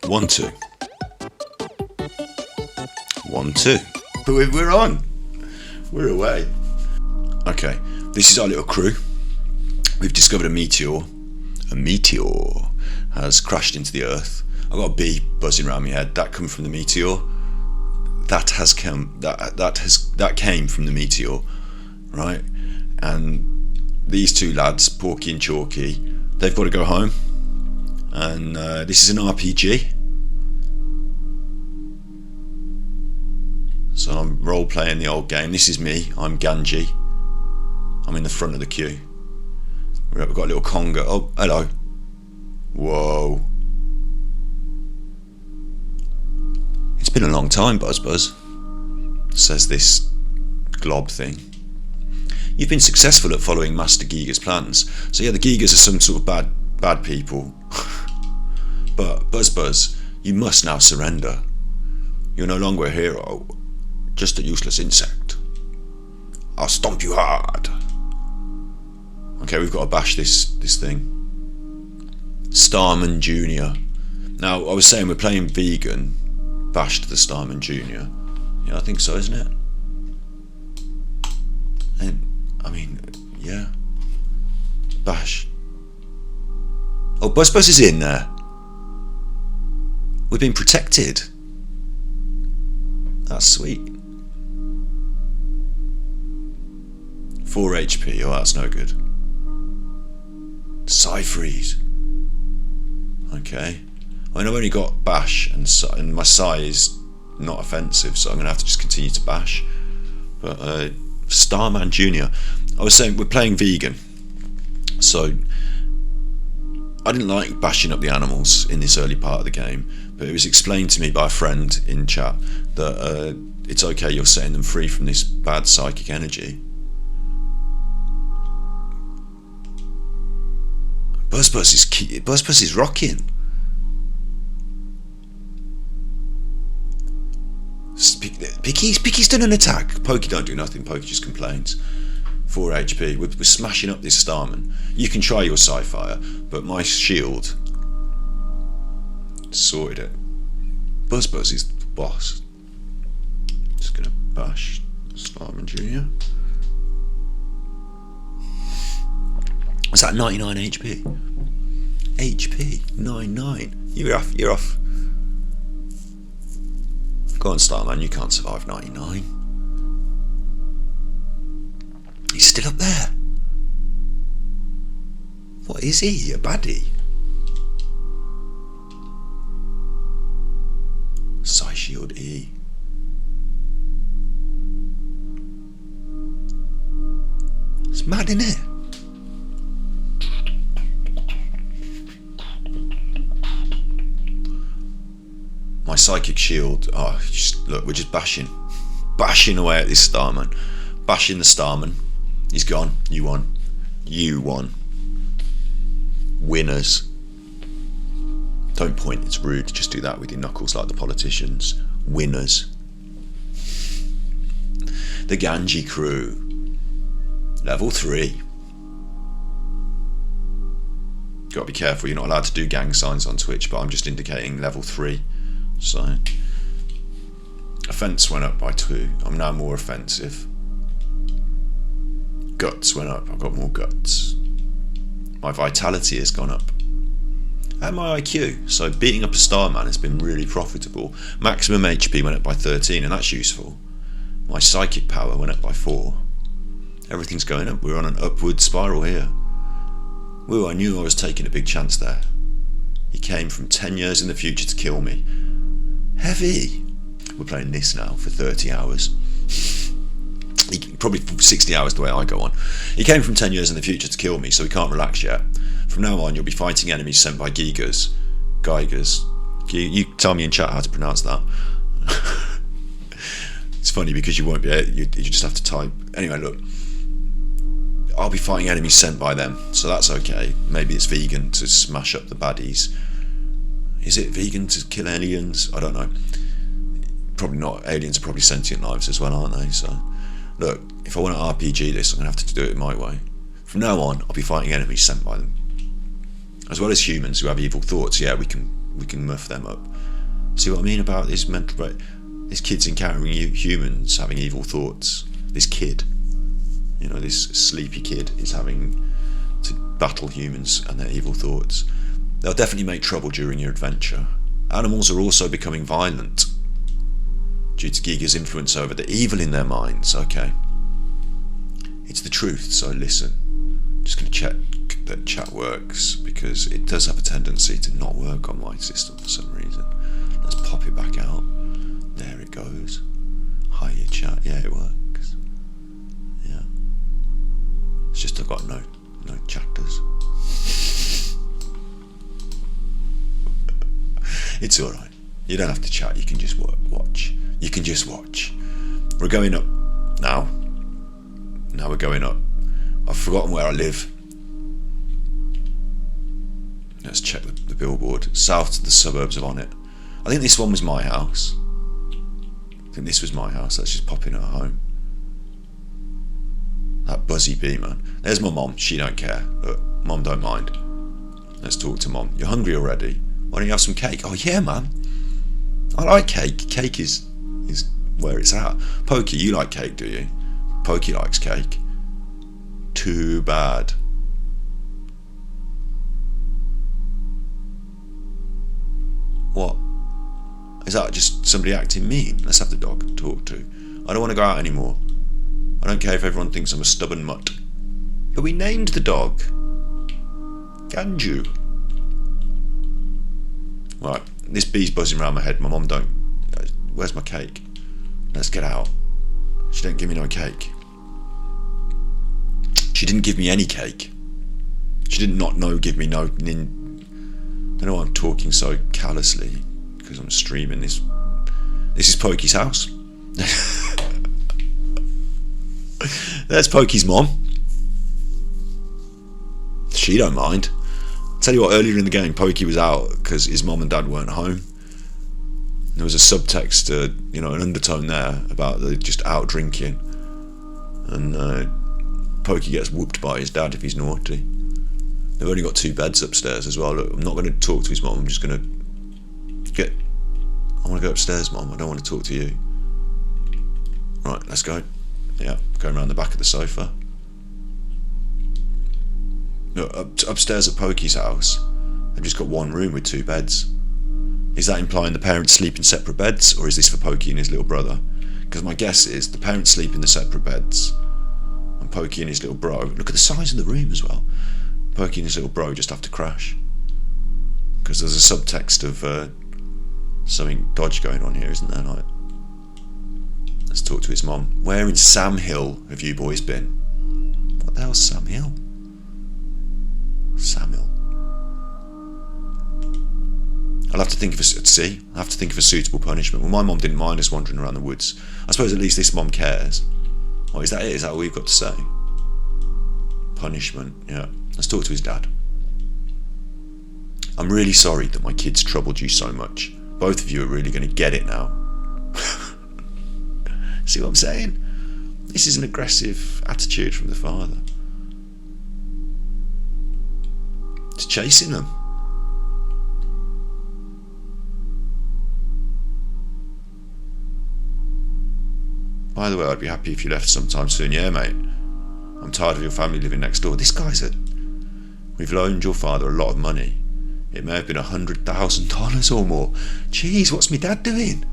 1, 2. 1, 2. But we're on. We're away. Okay, this is our little crew. We've discovered a meteor. A meteor has crashed into the Earth. I've got a bee buzzing around my head. That come from the meteor. That came from the meteor, right? And these two lads, Porky and Chalky, they've got to go home. And this is an RPG. So I'm role playing the old game. This is me. I'm Ganji. I'm in the front of the queue. We've got a little conga. Oh, hello. Whoa. It's been a long time, Buzz, says this glob thing. You've been successful at following Master Giga's plans. So yeah, the Gigas are some sort of bad people. But Buzz, you must now surrender. You're no longer a hero, just a useless insect. I'll stomp you hard. Okay, we've got to bash this thing. Starman Jr. Now, I was saying we're playing vegan. Bash to the Starman Jr. Yeah, I think so, isn't it? And, I mean, yeah. Bash. Oh, Buzz is in there. We've been protected. That's sweet. 4 HP. Oh, that's no good. Psy-freeze. Okay. I mean, I've only got bash, and my Psy is not offensive, so I'm going to have to just continue to bash. But Starman Jr. I was saying we're playing vegan, so I didn't like bashing up the animals in this early part of the game, but it was explained to me by a friend in chat that it's okay, you're setting them free from this bad psychic energy. Buzz is rocking. Picky's done an attack. Pokey don't do nothing. Pokey just complains. 4 HP. We're smashing up this Starman. You can try your Sci-Fire, but my shield sorted it. Buzz is the boss. Just gonna bash Starman Jr. What's that? 99 HP. HP 99. You're off. Go on, Starman, you can't survive 99. He's still up there. What is he? A baddie? Psy Shield E. It's mad, isn't it? My psychic shield. Oh, look, we're just bashing away at this Starman. Bashing the Starman. He's gone. You won. Winners. Don't point, it's rude. Just do that with your knuckles like the politicians. Winners. The Ganji crew. Level 3. Gotta be careful, you're not allowed to do gang signs on Twitch, but I'm just indicating level 3. So, offence went up by 2. I'm now more offensive. Guts went up. I've got more guts. My vitality has gone up. And my IQ. So beating up a Starman has been really profitable. Maximum HP went up by 13, and that's useful. My psychic power went up by 4. Everything's going up. We're on an upward spiral here. Woo, I knew I was taking a big chance there. He came from 10 years in the future to kill me. Heavy. We're playing this now for 30 hours. Probably 60 hours the way I go on. He came from 10 years in the future to kill me, so he can't relax yet. From now on, you'll be fighting enemies sent by Geigers. You tell me in chat how to pronounce that. It's funny because you won't be able, you just have to type. Anyway, look. I'll be fighting enemies sent by them, so that's okay. Maybe it's vegan to smash up the baddies. Is it vegan to kill aliens? I don't know. Probably not. Aliens are probably sentient lives as well, aren't they? So, look, if I want to RPG this, I'm going to have to do it my way. From now on, I'll be fighting enemies sent by them. As well as humans who have evil thoughts. Yeah, we can we can muff them up. See what I mean about this mental break? This kid's encountering humans having evil thoughts. This kid, this sleepy kid is having to battle humans and their evil thoughts. They'll definitely make trouble during your adventure. Animals are also becoming violent due to Giga's influence over the evil in their minds. Okay. It's the truth, so listen. Just going to check that chat works, because it does have a tendency to not work on my system for some reason. Let's pop it back out. There it goes. Hiya chat. Yeah, it works. Yeah. It's just I've got no chatters. It's alright. You don't have to chat, you can just watch. You can just watch. We're going up now. Now we're going up. I've forgotten where I live. Let's check the billboard. South to the suburbs of on it. I think this one was my house. Let's just pop in at home. That buzzy bee, man. There's my mom. She don't care. Look, mom don't mind. Let's talk to mom. You're hungry already? Why don't you have some cake? Oh yeah, man. I like cake. Cake is where it's at. Pokey, you like cake, do you? Pokey likes cake. Too bad. What? Is that just somebody acting mean? Let's have the dog to talk to. I don't want to go out anymore. I don't care if everyone thinks I'm a stubborn mutt. But we named the dog Ganju. Right, this bee's buzzing around my head. My mum don't. Where's my cake? Let's get out. She didn't give me no cake. She didn't give me any cake. She did not give me no. I don't know why I'm talking so callously, because I'm streaming this. This is Pokey's house. There's Pokey's mom. She don't mind. Tell you what, earlier in the game, Pokey was out because his mom and dad weren't home. There was a subtext, an undertone there about they're just out drinking, and Pokey gets whooped by his dad if he's naughty. They've only got 2 beds upstairs as well. Look, I'm not going to talk to his mom. I'm just going to I want to go upstairs, mom. I don't want to talk to you. Right, let's go. Yeah, going around the back of the sofa. Look, upstairs at Pokey's house, they've just got 1 room with 2 beds. Is that implying the parents sleep in separate beds, or is this for Pokey and his little brother? Because my guess is the parents sleep in the separate beds, and Pokey and his little bro, look at the size of the room as well. Pokey and his little bro just have to crash. Because there's a subtext of something dodge going on here, isn't there? Like, let's talk to his mom. Where in Sam Hill have you boys been? What the hell's Sam Hill? Samuel. I'll have to think of a suitable punishment. Well, my mom didn't mind us wandering around the woods. I suppose at least this mom cares. Oh, is that it? Is that all we've got to say? Punishment, yeah. Let's talk to his dad. I'm really sorry that my kids troubled you so much. Both of you are really going to get it now. See what I'm saying? This is an aggressive attitude from the father. It's chasing them. By the way, I'd be happy if you left sometime soon. Yeah, mate. I'm tired of your family living next door. This guy's we've loaned your father a lot of money. It may have been $100,000 or more. Jeez, what's my dad doing?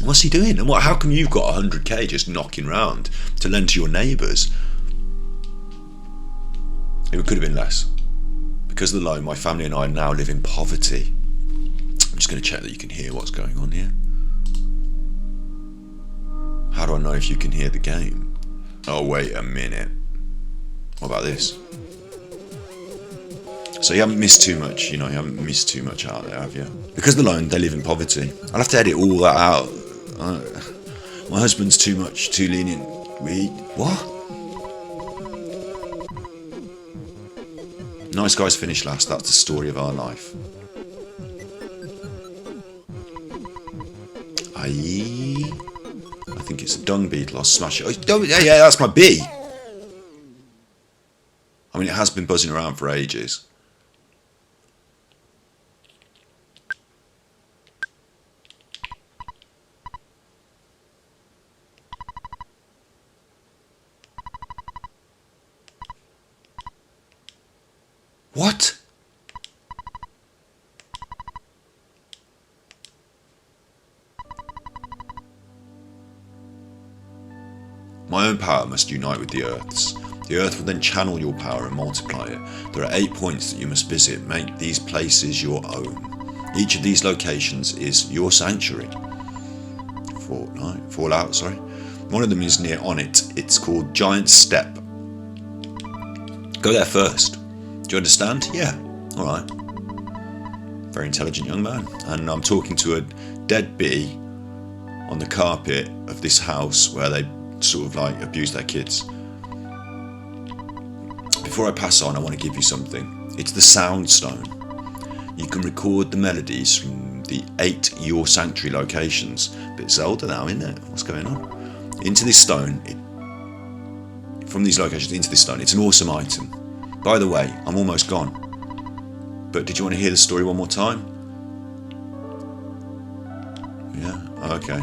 What's he doing? And how come you've got 100k just knocking round to lend to your neighbours? It could have been less. Because of the loan, my family and I now live in poverty. I'm just going to check that you can hear what's going on here. How do I know if you can hear the game? Oh, wait a minute. What about this? So you haven't missed too much, you haven't missed too much out there, have you? Because of the loan, they live in poverty. I'll have to edit all that out. My husband's too lenient. What? Nice guys finish last. That's the story of our life. I think it's a dung beetle. I'll smash it. Oh, yeah, that's my bee. I mean, it has been buzzing around for ages. What? My own power must unite with the Earth's. The Earth will then channel your power and multiply it. There are 8 points that you must visit. Make these places your own. Each of these locations is your sanctuary. Fallout, sorry. One of them is near Onit. It's called Giant Step. Go there first. Do you understand? Yeah. Alright. Very intelligent young man. And I'm talking to a dead bee on the carpet of this house where they sort of like abuse their kids. Before I pass on, I want to give you something. It's the Sound Stone. You can record the melodies from the 8 Your Sanctuary locations. A bit Zelda now, isn't it? What's going on? Into this stone. From these locations into this stone. It's an awesome item. By the way, I'm almost gone. But did you want to hear the story one more time? Yeah? Okay.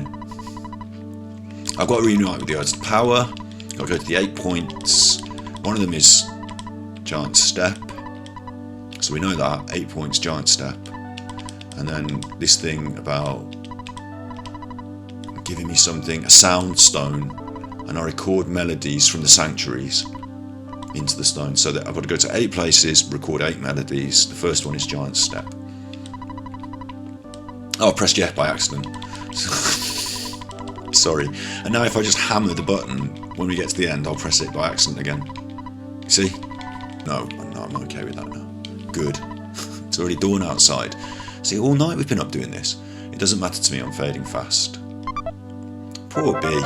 I've got to reunite with the Earth's power. I've got to go to the 8 points. One of them is Giant Step. So we know that. 8 points, Giant Step. And then this thing about giving me something, a sound stone, and I record melodies from the sanctuaries into the stone. So that I've got to go to 8 places, record 8 melodies. The first one is Giant Step. Oh, I pressed F by accident. Sorry. And now if I just hammer the button, when we get to the end, I'll press it by accident again. See? No, I'm okay with that now. Good. It's already dawn outside. See, all night we've been up doing this. It doesn't matter to me, I'm fading fast. Poor bee.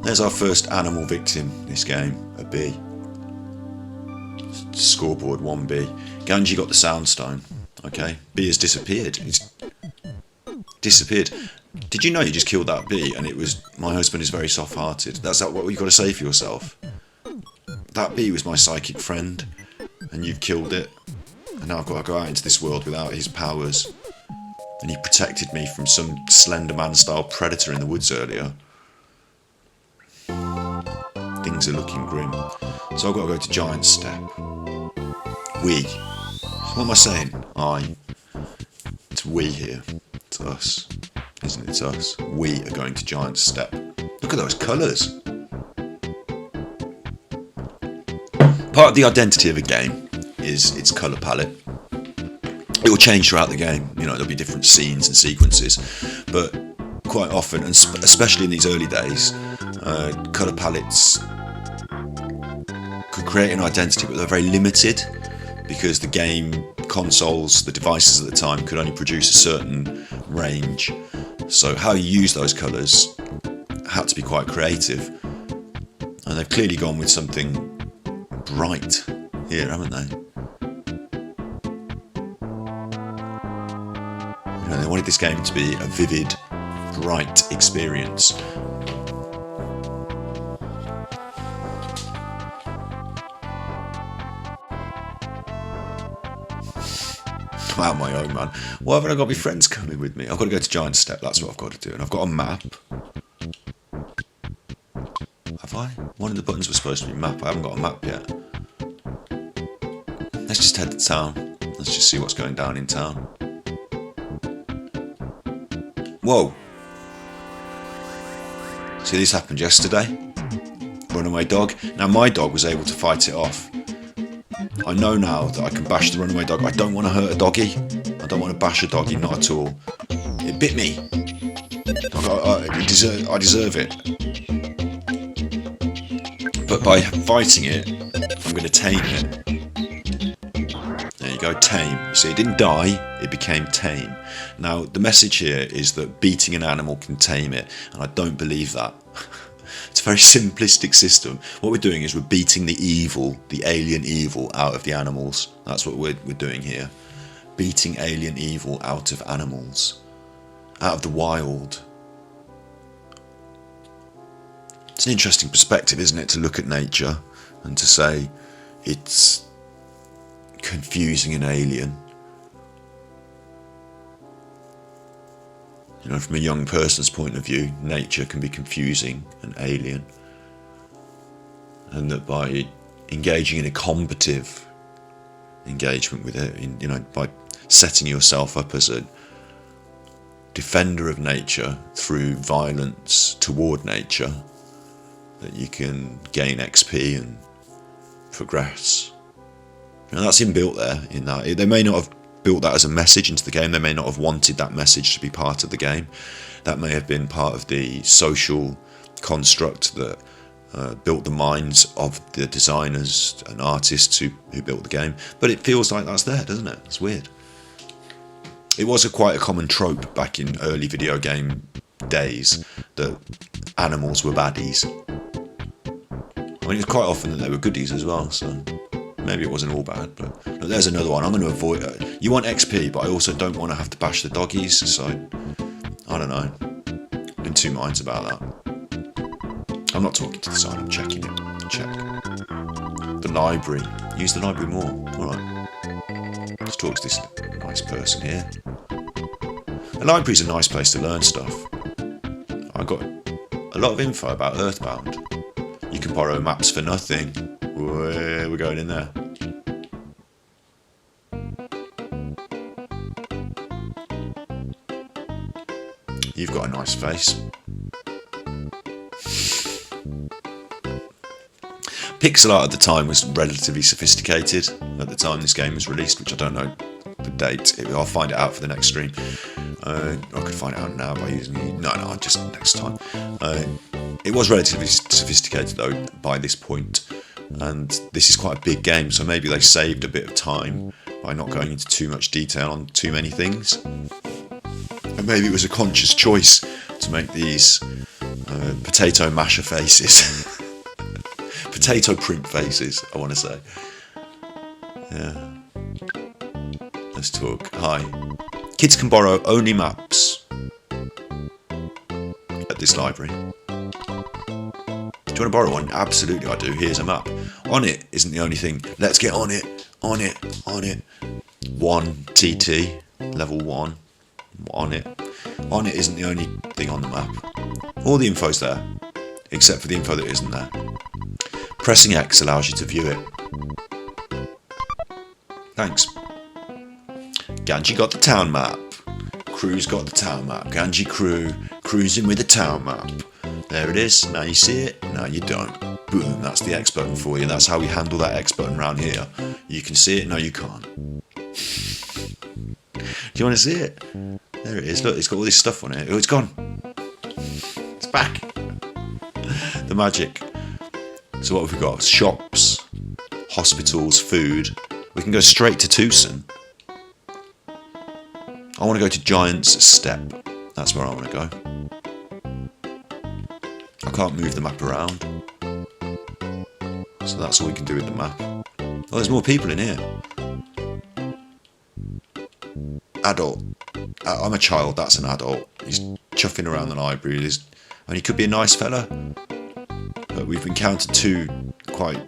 There's our first animal victim this game, a bee. Scoreboard 1 bee. Ganji got the sound stone. Okay, bee has disappeared. He's disappeared. Did you know you just killed that bee and it was, my husband is very soft-hearted? That's what you've got to say for yourself. That bee was my psychic friend and you've killed it. And now I've got to go out into this world without his powers. And he protected me from some Slender Man-style predator in the woods earlier. Things are looking grim. So I've got to go to Giant Step. We. What am I saying? I. It's we here. It's us. Isn't it? It's us. We are going to Giant Step. Look at those colours. Part of the identity of a game is its colour palette. It will change throughout the game. You know, there'll be different scenes and sequences, but quite often, and especially in these early days, colour palettes could create an identity, but they're very limited because the game consoles, the devices at the time, could only produce a certain range. So how you use those colours had to be quite creative, and they've clearly gone with something bright here, haven't they? You know, they wanted this game to be a vivid, bright experience. I'm out my own, man. Why haven't I got my friends coming with me? I've got to go to Giant Step, that's what I've got to do. And I've got a map. Have I? One of the buttons was supposed to be map. I haven't got a map yet. Let's just head to town. Let's just see what's going down in town. Whoa. See, this happened yesterday. Runaway dog. Now, my dog was able to fight it off. I know now that I can bash the runaway dog. I don't want to hurt a doggy. I don't want to bash a doggy, not at all. It bit me. I deserve it. But by fighting it, I'm going to tame it. There you go, tame. You see, it didn't die, it became tame. Now, the message here is that beating an animal can tame it, and I don't believe that. It's a very simplistic system. What we're doing is we're beating the evil, the alien evil, out of the animals. That's what we're doing here. Beating alien evil out of animals. Out of the wild. It's an interesting perspective, isn't it, to look at nature and to say it's confusing and alien. You know, from a young person's point of view, nature can be confusing and alien. And that by engaging in a combative engagement with it, by setting yourself up as a defender of nature through violence toward nature, that you can gain XP and progress. That's inbuilt there in that. They may not have built that as a message into the game, they may not have wanted that message to be part of the game. That may have been part of the social construct that built the minds of the designers and artists who built the game, but it feels like that's there, doesn't it? It's weird. It was quite a common trope back in early video game days that animals were baddies. I mean, it's quite often that they were goodies as well, so maybe it wasn't all bad, but look, there's another one. I'm going to avoid it. You want XP, but I also don't want to have to bash the doggies, so I don't know. I'm in two minds about that. I'm not talking to the side, I'm checking it. Check. The library. Use the library more. Alright. Let's talk to this nice person here. A library's a nice place to learn stuff. I got a lot of info about EarthBound. You can borrow maps for nothing. We're going in there. You've got a nice face. Pixel art at the time was relatively sophisticated at the time this game was released, which I don't know the date. I'll find it out for the next stream. I could find it out now by using it. No, just next time. It was relatively sophisticated though by this point, and this is quite a big game, so maybe they saved a bit of time by not going into too much detail on too many things. And maybe it was a conscious choice to make these potato masher faces. Potato print faces, I want to say. Yeah. Let's talk. Hi. Kids can borrow only maps at this library. Do you want to borrow one? Absolutely I do. Here's a map. On it isn't the only thing. Let's get on it. On it. 1 TT. Level 1. On it. On it isn't the only thing on the map. All the info's there. Except for the info that isn't there. Pressing X allows you to view it. Thanks. Ganji got the town map. Crew's got the town map. Ganji Crew cruising with the town map. There it is. Now you see it. Now you don't. Boom. That's the X button for you. That's how we handle that X button around here. You can see it. No, you can't. Do you want to see it? There it is. Look, it's got all this stuff on it. Oh, it's gone. It's back. The magic. So what have we got? Shops, hospitals, food. We can go straight to Tucson. I want to go to Giant's Step. That's where I want to go. I can't move the map around. So that's all we can do with the map. Oh, there's more people in here. Adult. I'm a child, that's an adult. He's chuffing around the library. And he could be a nice fella. But we've encountered two quite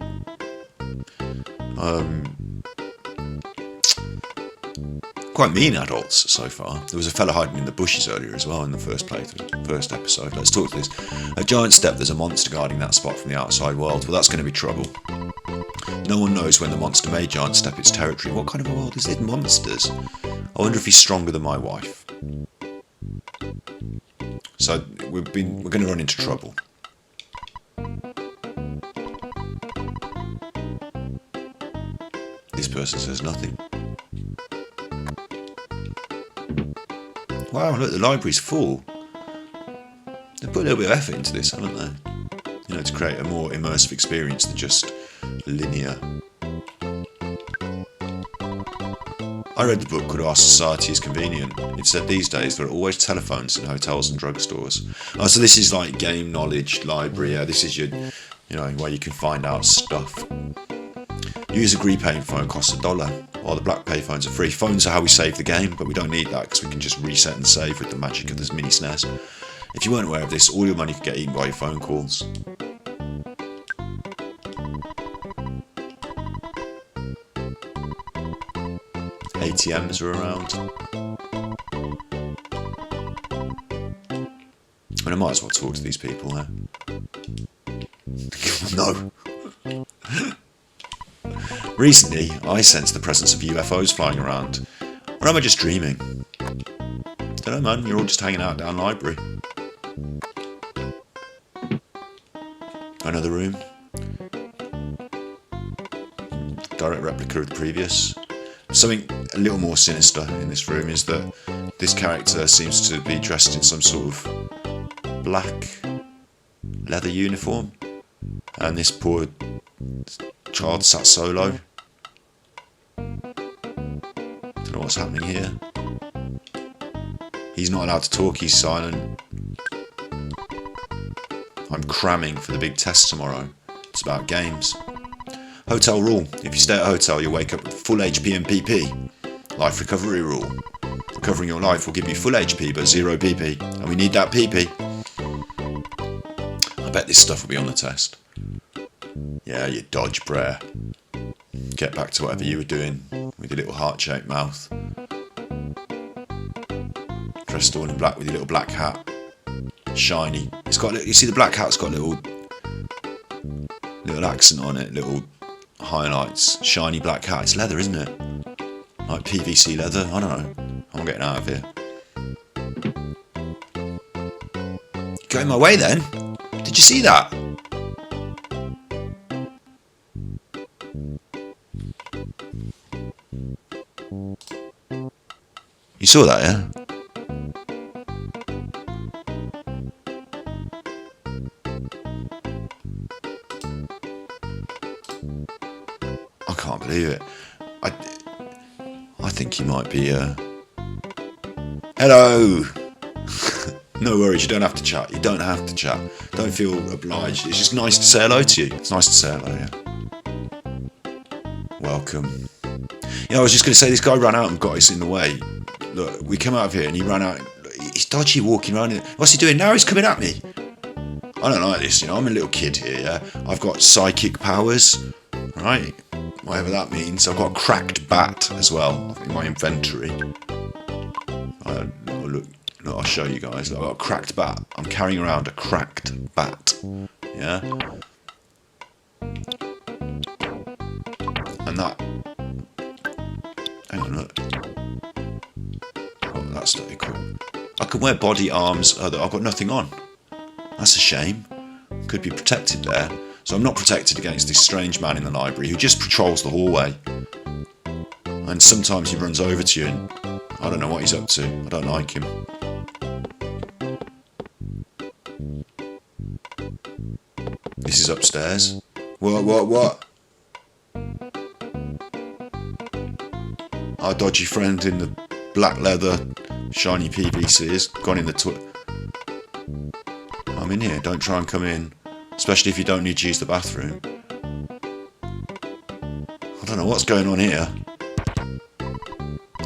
mean adults so far. There was a fella hiding in the bushes earlier as well in the first episode. Let's talk to this. At Giant Step, there's a monster guarding that spot from the outside world. Well, that's going to be trouble. No one knows when the monster made Giant Step its territory. What kind of a world is it? Monsters? I wonder if he's stronger than my wife. So we're going to run into trouble. This person says nothing. Wow, look, the library's full. They've put a little bit of effort into this, haven't they? To create a more immersive experience than just linear. I read the book called Our Society is Convenient. It said these days there are always telephones in hotels and drugstores. Oh, so this is like game knowledge library. Yeah, this is your, where you can find out stuff. Use a green payphone costs $1, while the black payphones are free. Phones are how we save the game, but we don't need that because we can just reset and save with the magic of this mini SNES. If you weren't aware of this, all your money could get eaten by your phone calls. ATMs are around. And I might as well talk to these people there. No. Recently, I sensed the presence of UFOs flying around. Or am I just dreaming? Don't know, man. You're all just hanging out down library. Another room. Direct replica of the previous. Something a little more sinister in this room is that this character seems to be dressed in some sort of black leather uniform, and this poor child sat solo. Don't know what's happening here. He's not allowed to talk, he's silent. I'm cramming for the big test tomorrow. It's about games. Hotel rule. If you stay at a hotel, you'll wake up with full HP and PP. Life recovery rule. Recovering your life will give you full HP but 0 PP. And we need that PP. I bet this stuff will be on the test. Yeah, you dodge prayer. Get back to whatever you were doing with your little heart-shaped mouth. Dressed all in black with your little black hat. Shiny. It's got. You see the black hat's got little accent on it. Little highlights. Shiny black hat. It's leather, isn't it? Like PVC leather. I don't know. I'm getting out of here. Go in my way then. Did you see that? You saw that, yeah? I can't believe it. I think he might be, Hello! No worries, you don't have to chat. You don't have to chat. Don't feel obliged. It's just nice to say hello to you. It's nice to say hello, yeah. Welcome. You know, I was just going to say, this guy ran out and got us in the way. Look, we come out of here and he ran out. He's dodgy walking around. What's he doing now? He's coming at me. I don't like this, you know. I'm a little kid here, yeah. I've got psychic powers, right? Whatever that means. I've got a cracked bat as well in my inventory. Look, I'll show you guys. Look, I've got a cracked bat. I'm carrying around a cracked bat, yeah. And that. Hang on, look. Oh, that's pretty cool. I can wear body arms. I've got nothing on. That's a shame. Could be protected there. So I'm not protected against this strange man in the library who just patrols the hallway. And sometimes he runs over to you and I don't know what he's up to. I don't like him. This is upstairs. What? Our dodgy friend in the black leather, shiny PVC has gone in the toilet. I'm in here, don't try and come in. Especially if you don't need to use the bathroom. I don't know what's going on here.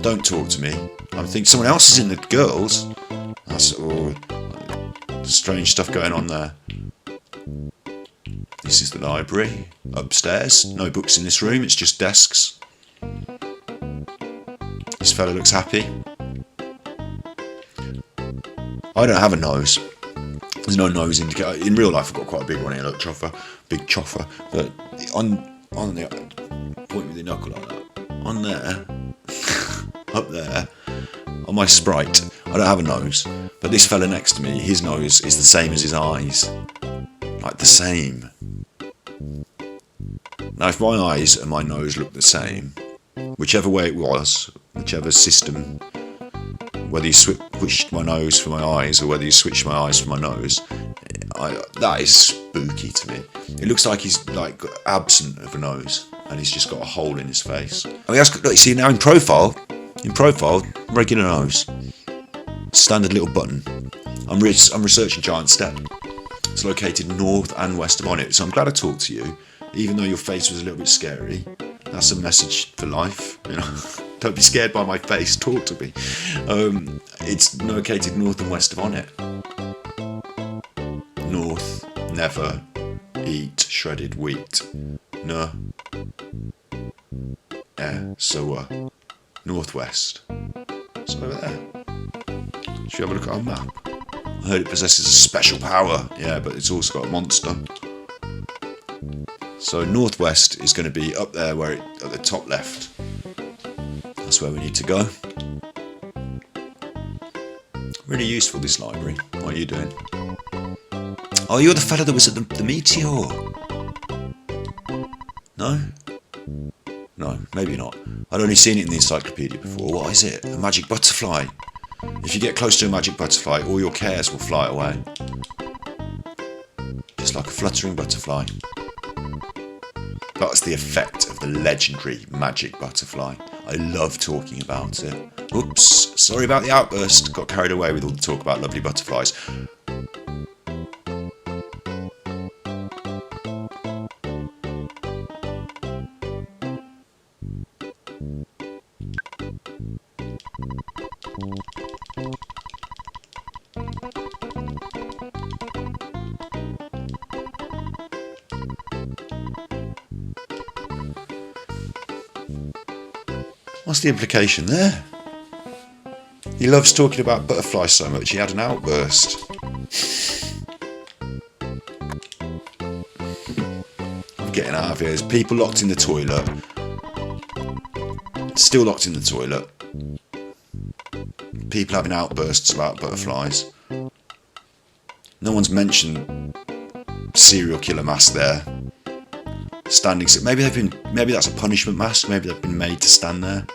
Don't talk to me. I think someone else is in the girls. That's strange stuff going on there. This is the library. Upstairs. No books in this room, it's just desks. This fella looks happy. I don't have a nose. There's no nose indicator. In real life, I've got quite a big one here. Look, big choffer. But on the point with your knuckle like that. On there, up there, on my Sprite, I don't have a nose. But this fella next to me, his nose is the same as his eyes, like the same. Now, if my eyes and my nose look the same, whichever way it was, whichever system. Whether you switched my nose for my eyes or whether you switched my eyes for my nose, that is spooky to me. It looks like he's like absent of a nose and he's just got a hole in his face. Oh, look, you see now in profile, regular nose, standard little button. I'm researching Giant Step. It's located north and west of Onnet, so I'm glad I talked to you, even though your face was a little bit scary. That's a message for life, you know. Don't be scared by my face, talk to me. It's located north and west of Onnet. North, never eat shredded wheat. No. Yeah, so northwest. It's over there. Should we have a look at our map? I heard it possesses a special power. Yeah, but it's also got a monster. So northwest is going to be up there where at the top left. That's where we need to go. Really useful, this library. What are you doing? Oh, you're the fella that was at the Meteor. No? No, maybe not. I'd only seen it in the encyclopedia before. What is it? A magic butterfly. If you get close to a magic butterfly, all your cares will fly away. Just like a fluttering butterfly. That's the effect of the legendary magic butterfly. I love talking about it. Oops, sorry about the outburst. Got carried away with all the talk about lovely butterflies. What's the implication there? He loves talking about butterflies so much, he had an outburst. I'm getting out of here. There's people locked in the toilet. Still locked in the toilet. People having outbursts about butterflies. No one's mentioned serial killer mask there. Standing, maybe that's a punishment mask. Maybe they've been made to stand there.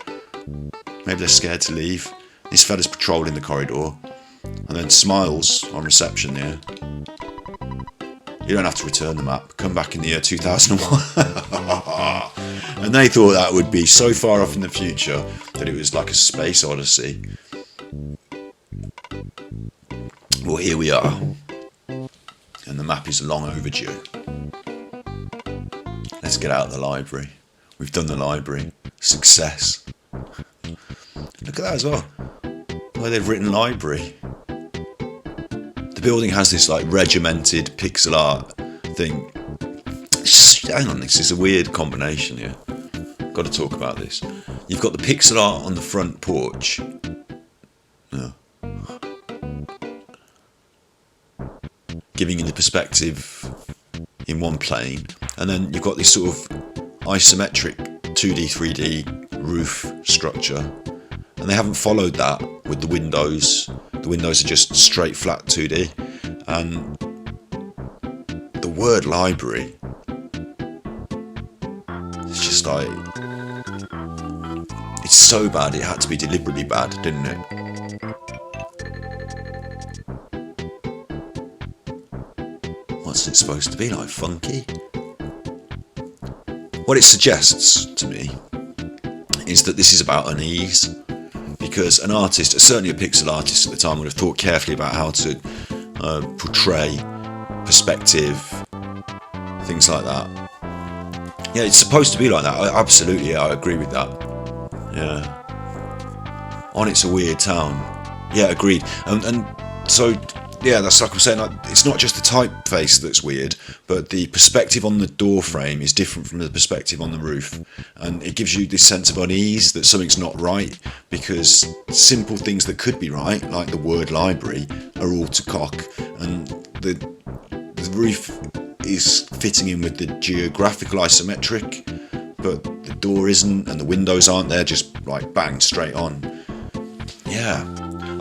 Maybe they're scared to leave. This fella's patrolling the corridor, and then smiles on reception there. You don't have to return the map. Come back in the year 2001. And they thought that would be so far off in the future that it was like a space odyssey. Well, here we are, and the map is long overdue. Let's get out of the library. We've done the library. Success. Look at that as well. Where they've written library. The building has this like regimented pixel art thing. Hang on, this is a weird combination here. Got to talk about this. You've got the pixel art on the front porch. Yeah. Giving you the perspective in one plane. And then you've got this sort of isometric 2D, 3D roof structure. And they haven't followed that with the windows. The windows are just straight flat 2D. And the word library, it's just like, it's so bad it had to be deliberately bad, didn't it? What's it supposed to be like? Funky? What it suggests to me is that this is about unease, because an artist, certainly a pixel artist at the time, would have thought carefully about how to portray perspective, things like that. Yeah, it's supposed to be like that. Absolutely, I agree with that. Yeah. On It's a Weird Town. Yeah, agreed. And so, yeah, that's like I'm saying, like, it's not just the typeface that's weird, but the perspective on the door frame is different from the perspective on the roof. And it gives you this sense of unease that something's not right, because simple things that could be right, like the word library, are all to cock. And the roof is fitting in with the geographical isometric, but the door isn't, and the windows aren't there, just like bang, straight on. Yeah.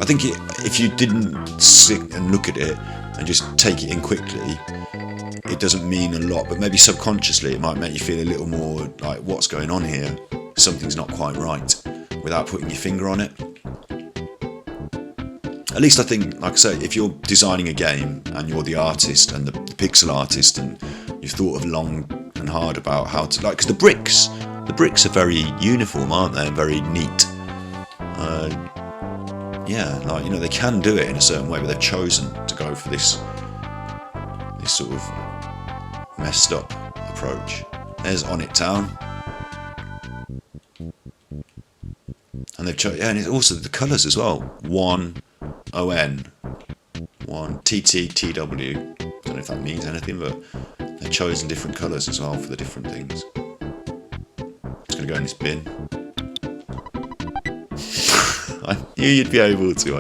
I think if you didn't sit and look at it and just take it in quickly, it doesn't mean a lot, but maybe subconsciously it might make you feel a little more like, what's going on here? Something's not quite right, without putting your finger on it. At least I think, like I say, if you're designing a game and you're the artist and the pixel artist, and you've thought of long and hard about how to, like, because the bricks are very uniform, aren't they, and very neat. Yeah, like, you know, they can do it in a certain way, but they've chosen to go for this sort of messed up approach. There's On It Town, and they've chosen, yeah, and it's also the colours as well. 1 ON, 1 TTTW. Don't know if that means anything, but they've chosen different colours as well for the different things. It's going to go in this bin. I knew you'd be able to.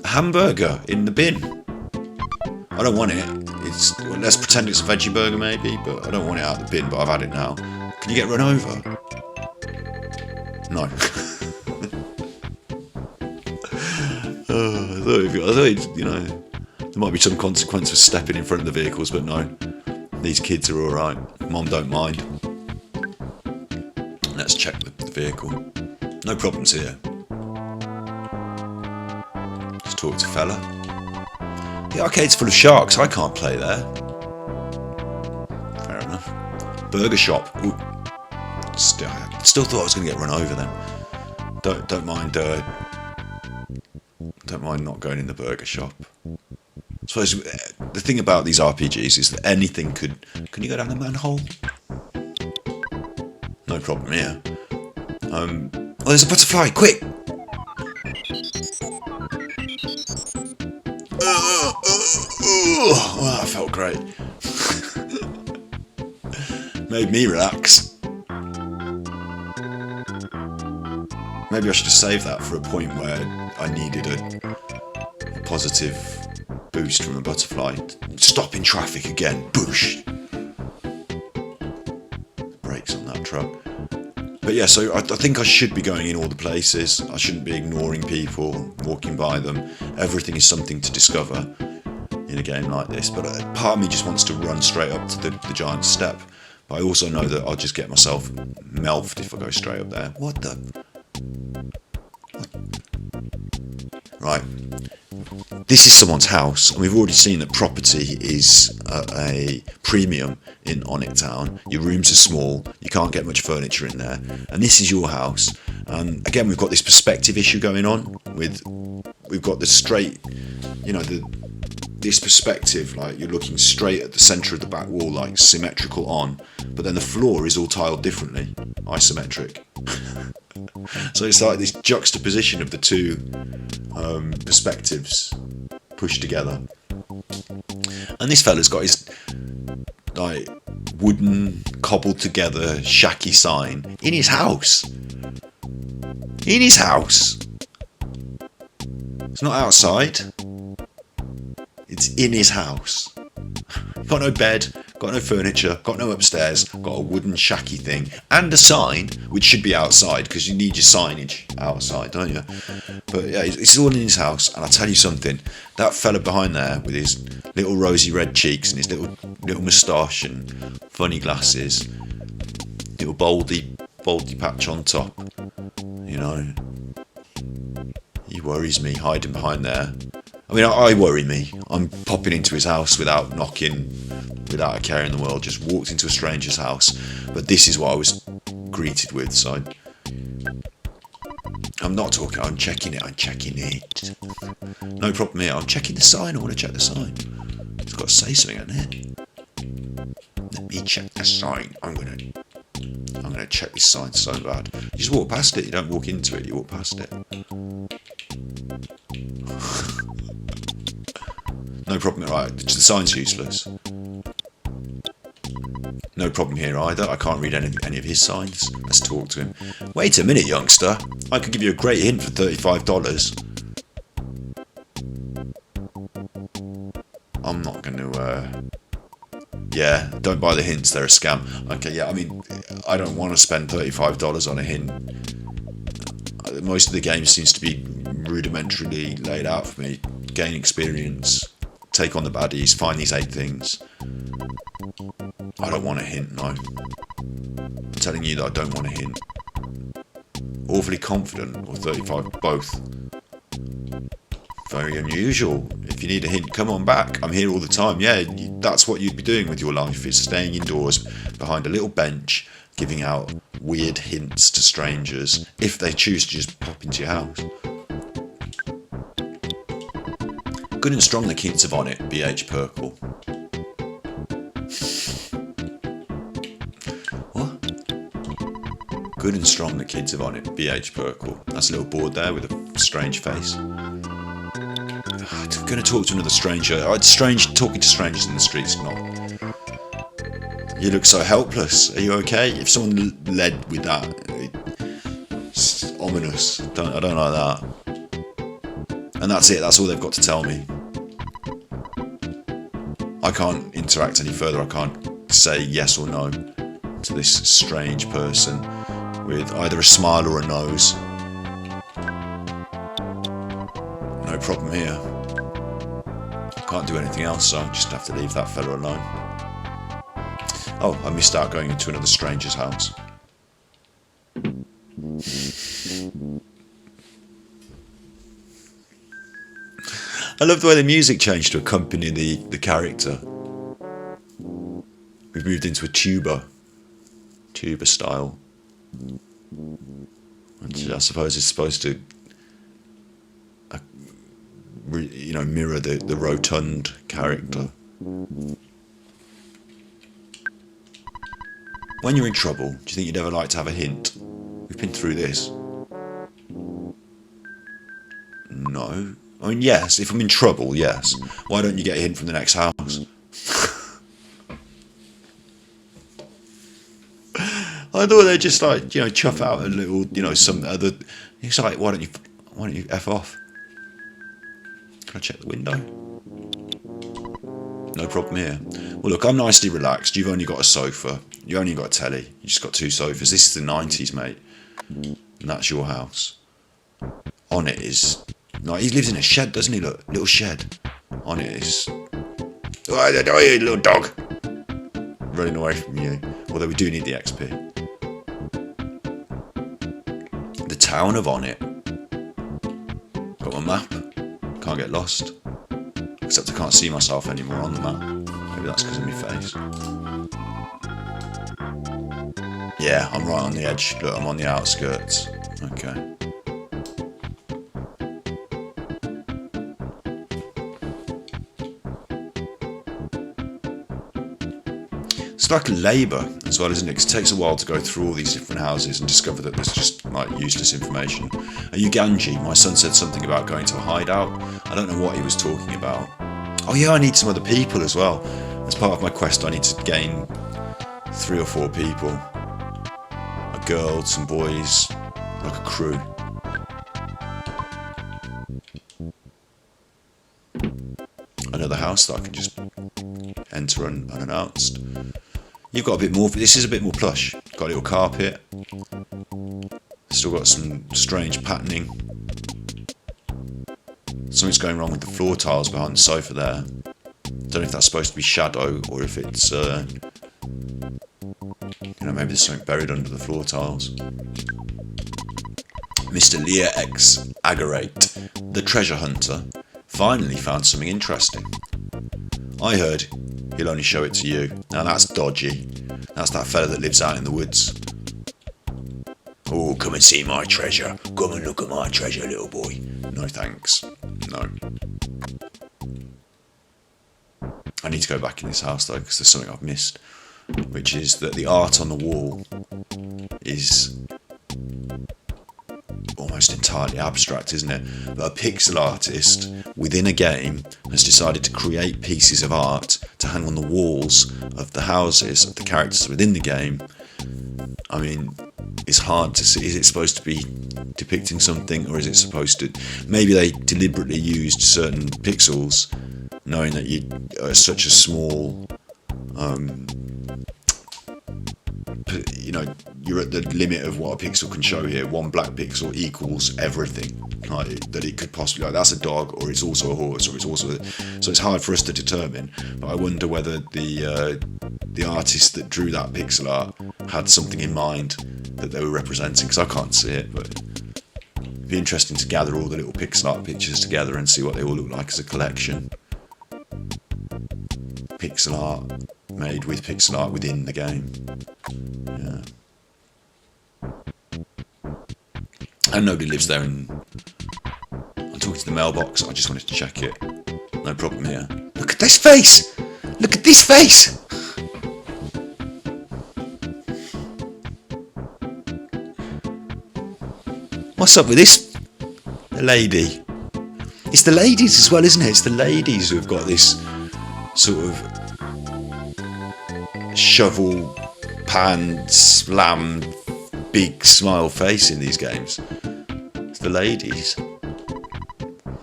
A hamburger in the bin. I don't want it. It's, well, let's pretend it's a veggie burger maybe, but I don't want it out of the bin, but I've had it now. Can you get run over? No. I thought, you know, there might be some consequence for stepping in front of the vehicles, but no. These kids are alright. Mom don't mind. Let's check the vehicle. No problems here. Just talk to fella. The arcade's full of sharks. I can't play there. Fair enough. Burger shop. Ooh. Still thought I was going to get run over then. Don't mind. Don't mind not going in the burger shop. I suppose the thing about these RPGs is that anything could. Can you go down the manhole? No problem here. Oh, there's a butterfly! Quick! Oh, that felt great. Made me relax. Maybe I should have saved that for a point where I needed a positive boost from a butterfly. Stop in traffic again. Boosh! Brakes on that truck. But yeah, so I think I should be going in all the places. I shouldn't be ignoring people, walking by them. Everything is something to discover in a game like this. But part of me just wants to run straight up to the giant step. But I also know that I'll just get myself melfed if I go straight up there. What the... Right, this is someone's house, and we've already seen that property is a premium in Onyx Town. Your rooms are small, you can't get much furniture in there, and this is your house. Again, we've got this perspective issue going on. We've got the straight, you know, this perspective, like you're looking straight at the centre of the back wall, like symmetrical on, but then the floor is all tiled differently, isometric. So it's like this juxtaposition of the two perspectives pushed together. And this fella's got his like wooden cobbled together shacky sign in his house. In his house. It's not outside. It's in his house. Got no bed, got no furniture, got no upstairs, got a wooden shacky thing, and a sign, which should be outside, because you need your signage outside, don't you? But yeah, it's all in his house, and I'll tell you something, that fella behind there, with his little rosy red cheeks, and his little moustache, and funny glasses, little baldy patch on top, you know, he worries me, hiding behind there. I mean, I worry me. I'm popping into his house without knocking, without a care in the world, just walked into a stranger's house. But this is what I was greeted with, so I'm not talking, I'm checking it. No problem here, I'm checking the sign, I want to check the sign. It's got to say something on it. Let me check the sign. I'm gonna check this sign so bad. You just walk past it, you don't walk into it, you walk past it. No problem, right, the sign's useless. No problem here either, I can't read any of his signs. Let's talk to him. Wait a minute, youngster, I could give you a great hint for $35. I'm not going to, yeah, don't buy the hints, they're a scam. Okay, yeah, I mean, I don't want to spend $35 on a hint. Most of the game seems to be rudimentarily laid out for me. Gain experience, take on the baddies, find these 8 things. I don't want a hint, no. I'm telling you that I don't want a hint. Awfully confident, or 35, both. Very unusual. If you need a hint, come on back. I'm here all the time. Yeah, that's what you'd be doing with your life, is staying indoors behind a little bench, giving out weird hints to strangers, if they choose to just pop into your house. Good and strong the kids have on it, BH Purple. What? Good and strong the kids have on it, BH Purple. That's a little board there with a strange face. I'm going to talk to another stranger. It's strange talking to strangers in the streets, not. You look so helpless. Are you okay? If someone led with that, it's ominous. I don't like that. And that's it. That's all they've got to tell me. I can't interact any further. I can't say yes or no to this strange person with either a smile or a nose. No problem here. Can't do anything else, so I just have to leave that fella alone. Oh, I missed out going into another stranger's house. I love the way the music changed to accompany the character. We've moved into a tuba style, which I suppose is supposed to, mirror the rotund character. When you're in trouble, do you think you'd ever like to have a hint? We've been through this. No. I mean, yes, if I'm in trouble, yes. Why don't you get a hint from the next house? I thought they'd just chuff out a little, some other. It's like, why don't you F off? Can I check the window? No problem here. Well, look, I'm nicely relaxed. You've only got a sofa. You only got a telly. You just got 2 sofas. This is the 90s, mate. And that's your house. On it is... No, he lives in a shed, doesn't he? Look, little shed. On it is... Oh, you little dog. Running away from you. Although we do need the XP. The town of On It. Got my map. Can't get lost. Except I can't see myself anymore on the map. Maybe that's because of my face. Yeah, I'm right on the edge. Look, I'm on the outskirts. Okay. It's like labour as well, isn't it? 'Cause it takes a while to go through all these different houses and discover that there's just like useless information. Uganji, my son said something about going to a hideout. I don't know what he was talking about. Oh yeah, I need some other people as well. As part of my quest, I need to gain 3 or 4 people. A girl, some boys, like a crew. Another house that I can just enter unannounced. You've got a bit more, this is a bit more plush. Got a little carpet. Still got some strange patterning. Something's going wrong with the floor tiles behind the sofa there. Don't know if that's supposed to be shadow or if it's, maybe there's something buried under the floor tiles. Mr. Lear X Agarate, the treasure hunter, finally found something interesting. I heard he'll only show it to you. Now that's dodgy. That's that fella that lives out in the woods. Oh, come and see my treasure. Come and look at my treasure, little boy. No thanks. No. I need to go back in this house though, because there's something I've missed. Which is that the art on the wall is almost entirely abstract, isn't it? But a pixel artist within a game has decided to create pieces of art to hang on the walls of the houses of the characters within the game. I mean, it's hard to see. Is it supposed to be depicting something, or is it supposed to... Maybe they deliberately used certain pixels, knowing that you are such a small... you're at the limit of what a pixel can show here. 1 black pixel equals everything that it could possibly... that's a dog, or it's also a horse, or it's also... So it's hard for us to determine. But I wonder whether the artist that drew that pixel art had something in mind that they were representing, because I can't see it, but it'd be interesting to gather all the little pixel art pictures together and see what they all look like as a collection. Pixel art made with pixel art within the game. Yeah. And nobody lives there, and I'm talking to the mailbox. I just wanted to check it. No problem here. Look at this face! Look at this face! What's up with this? The lady. It's the ladies as well, isn't it? It's the ladies who have got this sort of shovel, pan, slam, big smile face in these games. It's the ladies.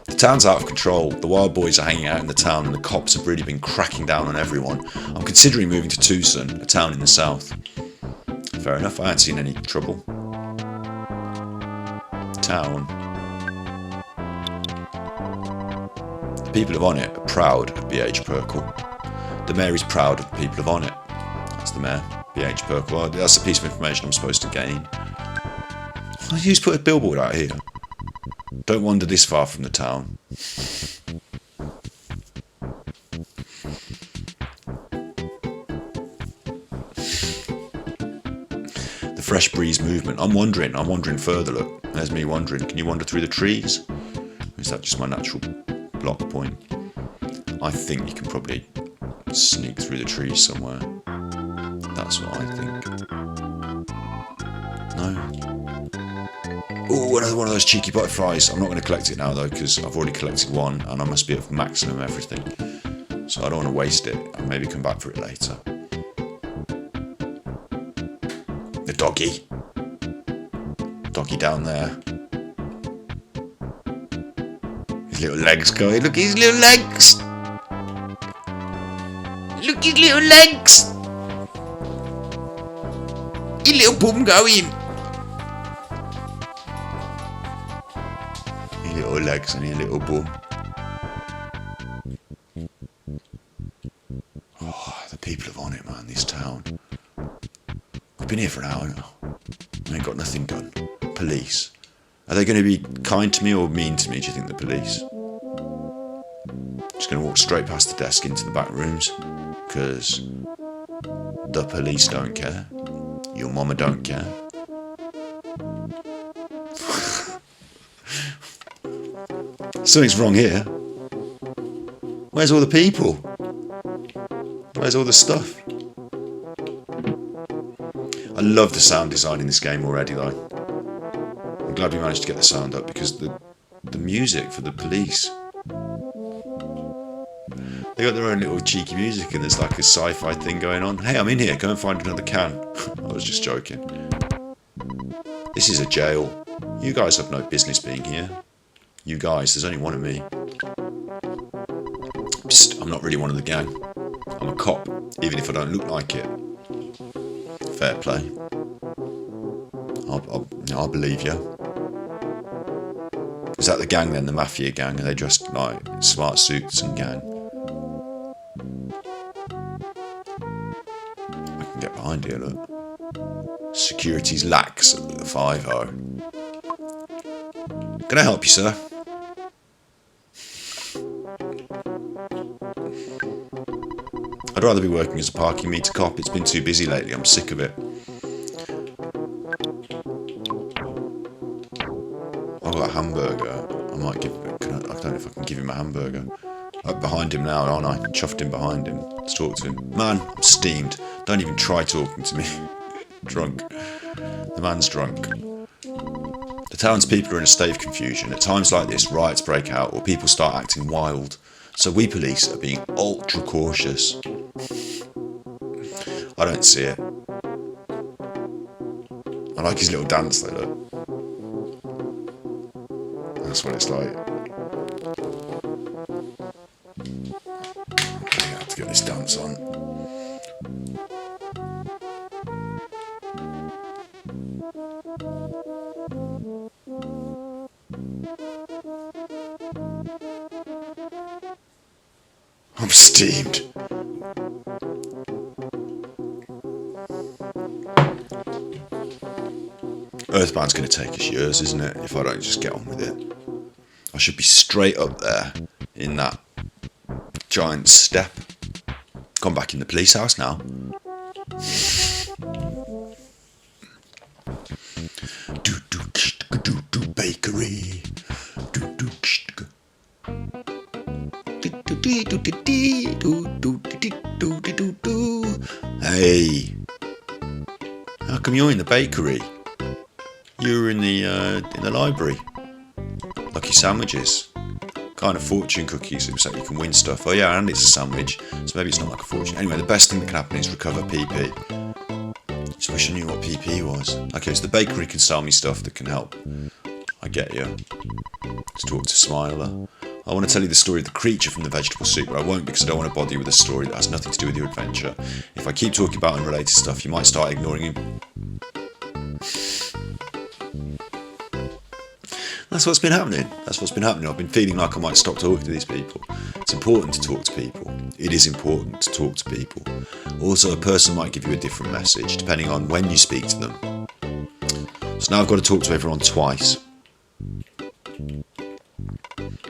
The town's out of control. The wild boys are hanging out in the town and the cops have really been cracking down on everyone. I'm considering moving to Tucson, a town in the south. Fair enough, I ain't seen any trouble. Town. The people of Onnet are proud of B.H. Perkle. The mayor is proud of the people of Onnet. That's the mayor, B.H. Perkle. That's a piece of information I'm supposed to gain. Who's put a billboard out here? Don't wander this far from the town. The fresh breeze movement. I'm wandering further, look. There's me wandering. Can you wander through the trees? Or is that just my natural block point? I think you can probably sneak through the trees somewhere. That's what I think. No? Oh, another one of those cheeky butterflies. I'm not going to collect it now though, because I've already collected one and I must be at maximum everything. So I don't want to waste it. I'll maybe come back for it later. The doggy. Doggy down there. His little legs going. Look at his little legs. Look at his little legs. His little bum going. His little legs and his little bum. Oh, the people of Onnet, man, this town. I've been here for an hour now. I ain't got nothing done. Police. Are they going to be kind to me or mean to me, do you think, the police? Just going to walk straight past the desk into the back rooms. Because the police don't care. Your mama don't care. Something's wrong here. Where's all the people? Where's all the stuff? I love the sound design in this game already though. I'm glad we managed to get the sound up because the music for the police. They got their own little cheeky music and there's like a sci-fi thing going on. Hey, I'm in here, go and find another can. I was just joking. This is a jail. You guys have no business being here. You guys, there's only one of me. Psst, I'm not really one of the gang. I'm a cop, even if I don't look like it. Fair play. I'll believe you. Is that the gang then, the mafia gang? Are they dressed like smart suits and gang? I can get behind here, look. Security's lax at the 5-0. Can I help you, sir? I'd rather be working as a parking meter cop. It's been too busy lately. I'm sick of it. I've got a hamburger. I might give. I don't know if I can give him a hamburger. I'm behind him now, aren't I? Chuffed him behind him. Let's talk to him. Man, I'm steamed. Don't even try talking to me. Drunk. The man's drunk. The townspeople are in a state of confusion. At times like this, riots break out or people start acting wild. So we police are being ultra cautious. I don't see it. I like his little dance though, look. That's what it's like. I have to get this dance on. I'm steamed. EarthBound's going to take us years, isn't it, if I don't just get on with it. I should be straight up there in that giant step. Gone back in the police house now. Bakery. Hey, how come you're in the bakery? You were in the library. Lucky sandwiches. Kind of fortune cookies, except you can win stuff. Oh yeah, and it's a sandwich, so maybe it's not like a fortune. Anyway, the best thing that can happen is recover PP. Just wish I knew what PP was. Okay, so the bakery can sell me stuff that can help. I get you. Let's talk to Smiler. I want to tell you the story of the creature from the vegetable soup, but I won't because I don't want to bother you with a story that has nothing to do with your adventure. If I keep talking about unrelated stuff, you might start ignoring him. That's what's been happening. I've been feeling like I might stop talking to these people. It's important to talk to people. It is important to talk to people. Also, a person might give you a different message depending on when you speak to them. So now I've got to talk to everyone twice.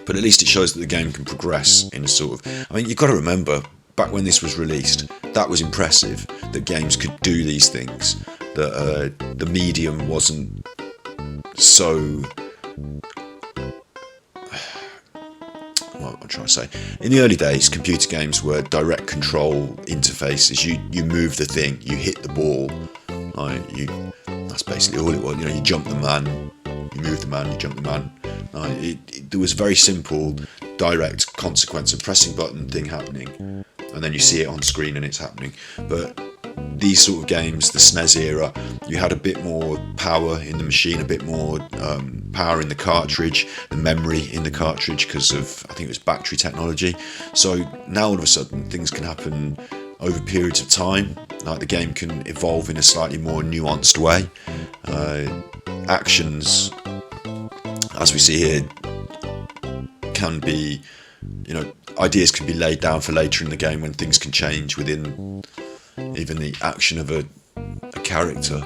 But at least it shows that the game can progress in a sort of... I mean, you've got to remember, back when this was released, that was impressive, that games could do these things, that the medium wasn't so... What am I trying to say? In the early days, computer games were direct control interfaces. You move the thing, you hit the ball. That's basically all it was. You jump the man, you move the man, you jump the man. There was a very simple, direct consequence of pressing button thing happening, and then you see it on screen and it's happening. But these sort of games, the SNES era, you had a bit more power in the machine, a bit more power in the cartridge, the memory in the cartridge, because of, I think it was battery technology. So now all of a sudden things can happen over periods of time. Like the game can evolve in a slightly more nuanced way. Actions, as we see here, can be, ideas can be laid down for later in the game when things can change within even the action of a character.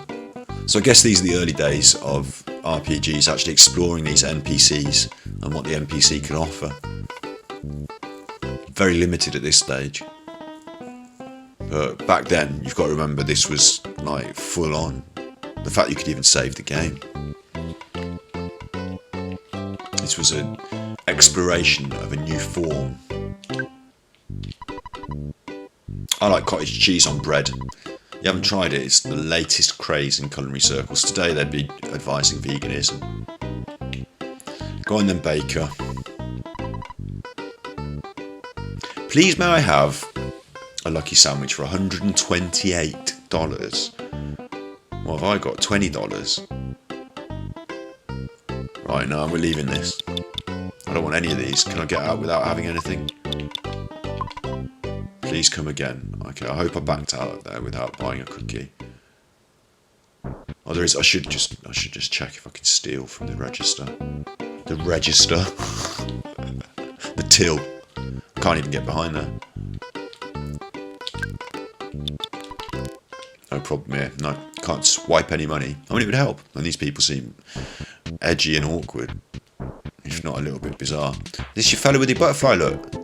So I guess these are the early days of RPGs actually exploring these NPCs and what the NPC can offer. Very limited at this stage. But back then, you've got to remember, this was like full on. The fact you could even save the game. This was an exploration of a new form. I like cottage cheese on bread. You haven't tried it, it's the latest craze in culinary circles. Today they'd be advising veganism. Go on then, baker. Please may I have a lucky sandwich for $128? What have I got? $20? Right, no, we're leaving this. I don't want any of these. Can I get out without having anything? Please come again. Okay, I hope I backed out of there without buying a cookie. Oh, there is. I should just check if I can steal from the register. The register. The till. Can't even get behind there. No problem here. No, can't swipe any money. I mean, it would help. And these people seem edgy and awkward, if not a little bit bizarre. This your fellow with your butterfly look?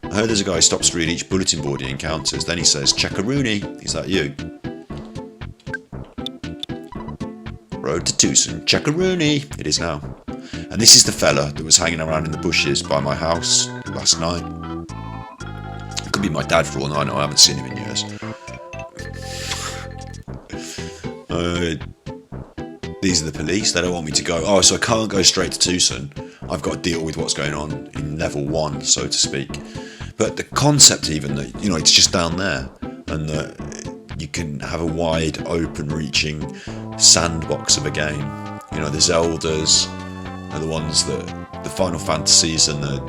I heard there's a guy who stops to read each bulletin board he encounters. Then he says, "Checkaroony." Is that you? Road to Tucson. Checkaroony. It is now. And this is the fella that was hanging around in the bushes by my house last night. It could be my dad for all I know. I haven't seen him in years. These are the police. They don't want me to go. Oh, so I can't go straight to Tucson. I've got to deal with what's going on in level 1, so to speak. But the concept even that, it's just down there, and that you can have a wide open reaching sandbox of a game. The Zeldas are the ones that, the Final Fantasies and the,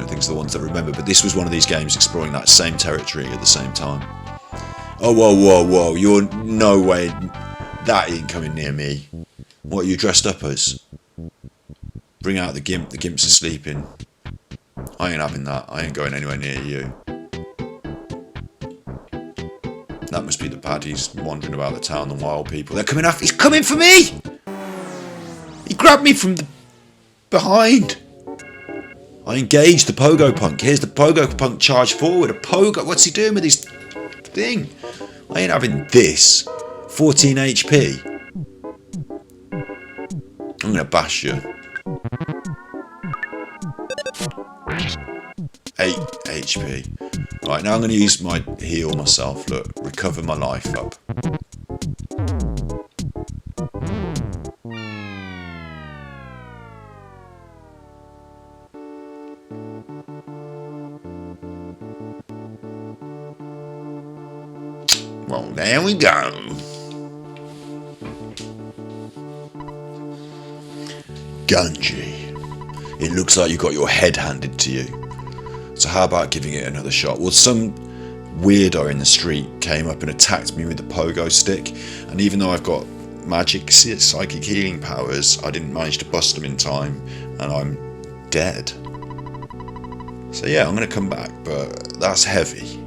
things are the ones that I remember. But this was one of these games exploring that same territory at the same time. Oh, whoa, you're no way, that ain't coming near me. What are you dressed up as? Bring out the gimp, the gimp's asleep in. I ain't having that. I ain't going anywhere near you. That must be the baddies wandering about the town, the wild people. They're coming after. He's coming for me! He grabbed me from the behind. I engaged the pogo punk. Here's the pogo punk charge forward. A pogo. What's he doing with his thing? I ain't having this. 14 HP. I'm gonna bash you. 8 HP. Right, now I'm going to use my heal myself. Look, recover my life up. Well, there we go. Ganji. It looks like you got your head handed to you. So how about giving it another shot? Well, some weirdo in the street came up and attacked me with the pogo stick, and even though I've got magic psychic healing powers, I didn't manage to bust them in time, and I'm dead. So yeah, I'm going to come back, but that's heavy.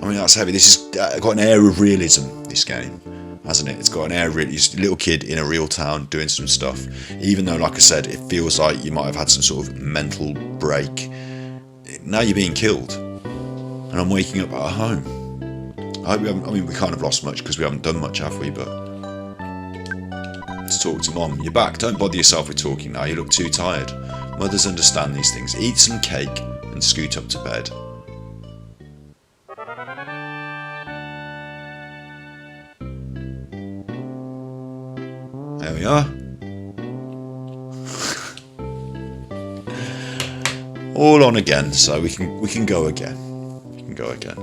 I mean, that's heavy. This has got an air of realism, this game, hasn't it? It's got an air of realism. It's a little kid in a real town doing some stuff, even though, like I said, it feels like you might have had some sort of mental break. Now you're being killed, and I'm waking up at home. I hope we haven't, I mean, we can't have lost much because we haven't done much, have we? But let's talk to Mom. You're back. Don't bother yourself with talking now. You look too tired. Mothers understand these things. Eat some cake and scoot up to bed. There we are. All on again, so we can go again. We can go again.